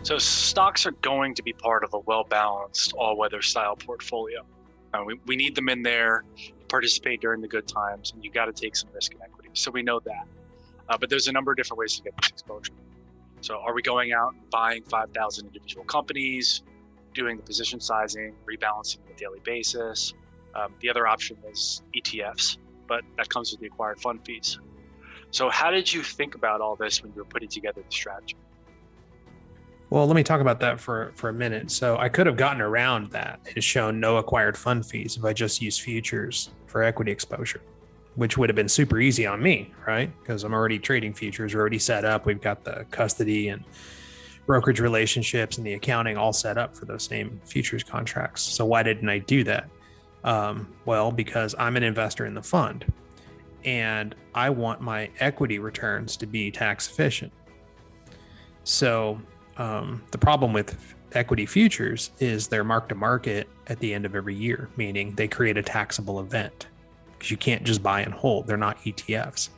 So stocks are going to be part of a well-balanced all-weather style portfolio. We need them in there, participate during the good times, and you got to take some risk in equity. So we know that. But there's a number of different ways to get this exposure. So are we going out and buying 5,000 individual companies, doing the position sizing, rebalancing on a daily basis? The other option is ETFs, but that comes with the acquired fund fees. So how did you think about all this when you were putting together the strategy? Well, let me talk about that for a minute. So I could have gotten around that and shown no acquired fund fees if I just used futures for equity exposure, which would have been super easy on me, right? Because I'm already trading futures, we're already set up. We've got the custody and brokerage relationships and the accounting all set up for those same futures contracts. So why didn't I do that? Well, because I'm an investor in the fund and I want my equity returns to be tax efficient. So the problem with equity futures is they're mark to market at the end of every year, meaning they create a taxable event because you can't just buy and hold. They're not ETFs.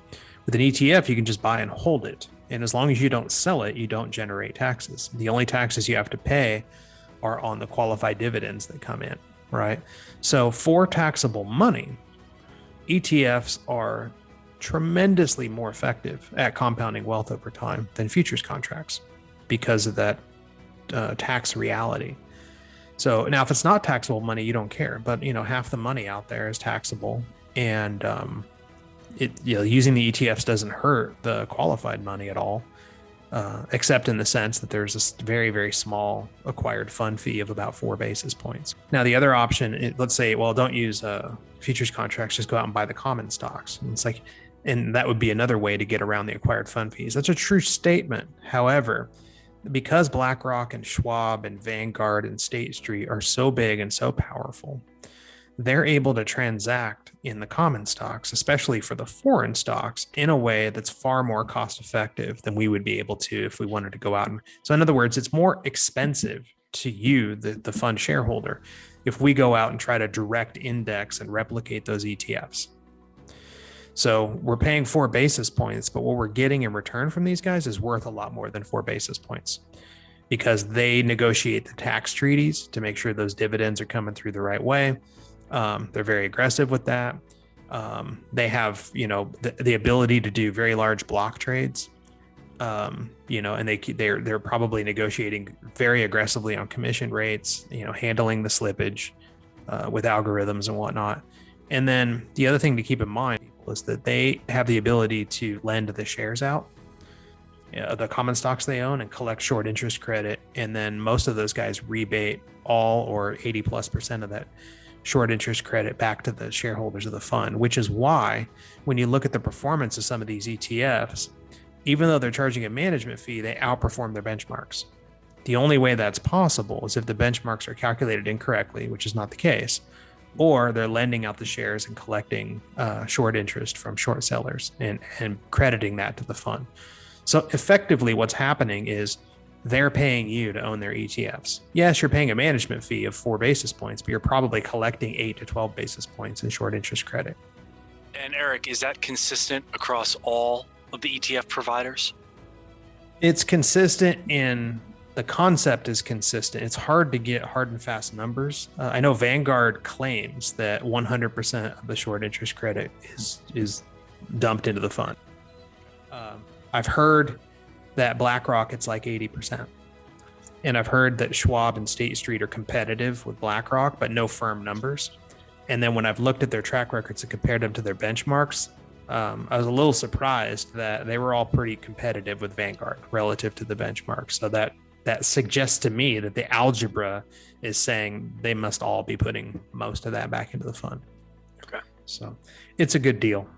With an ETF, you can just buy and hold it. And as long as you don't sell it, you don't generate taxes. The only taxes you have to pay are on the qualified dividends that come in, right? So for taxable money, ETFs are tremendously more effective at compounding wealth over time than futures contracts because of that tax reality. So now if it's not taxable money, you don't care, but half the money out there is taxable, and using the ETFs doesn't hurt the qualified money at all, except in the sense that there's a very, very small acquired fund fee of about 4 basis points. Now, the other option, let's say, well, don't use futures contracts, just go out and buy the common stocks. And it's like, and that would be another way to get around the acquired fund fees. That's a true statement. However, because BlackRock and Schwab and Vanguard and State Street are so big and so powerful, they're able to transact in the common stocks, especially for the foreign stocks, in a way that's far more cost effective than we would be able to if we wanted to go out. And so in other words, it's more expensive to you, the fund shareholder, if we go out and try to direct index and replicate those ETFs. So we're paying 4 basis points, but what we're getting in return from these guys is worth a lot more than 4 basis points because they negotiate the tax treaties to make sure those dividends are coming through the right way. They're very aggressive with that. They have, the ability to do very large block trades, and they're probably negotiating very aggressively on commission rates, handling the slippage with algorithms and whatnot. And then the other thing to keep in mind is that they have the ability to lend the shares out, the common stocks they own, and collect short interest credit. And then most of those guys rebate all or 80+% of that short interest credit back to the shareholders of the fund, which is why when you look at the performance of some of these ETFs, even though they're charging a management fee, they outperform their benchmarks. The only way that's possible is if the benchmarks are calculated incorrectly, which is not the case, or they're lending out the shares and collecting short interest from short sellers and crediting that to the fund. So effectively what's happening is they're paying you to own their ETFs. Yes, you're paying a management fee of 4 basis points, but you're probably collecting 8 to 12 basis points in short interest credit. And Eric, is that consistent across all of the ETF providers? It's consistent in the concept is consistent. It's hard to get hard and fast numbers. I know Vanguard claims that 100% of the short interest credit is dumped into the fund. I've heard that BlackRock, it's like 80%. And I've heard that Schwab and State Street are competitive with BlackRock, but no firm numbers. And then when I've looked at their track records and compared them to their benchmarks, I was a little surprised that they were all pretty competitive with Vanguard relative to the benchmark. So that suggests to me that the algebra is saying they must all be putting most of that back into the fund. Okay. So it's a good deal.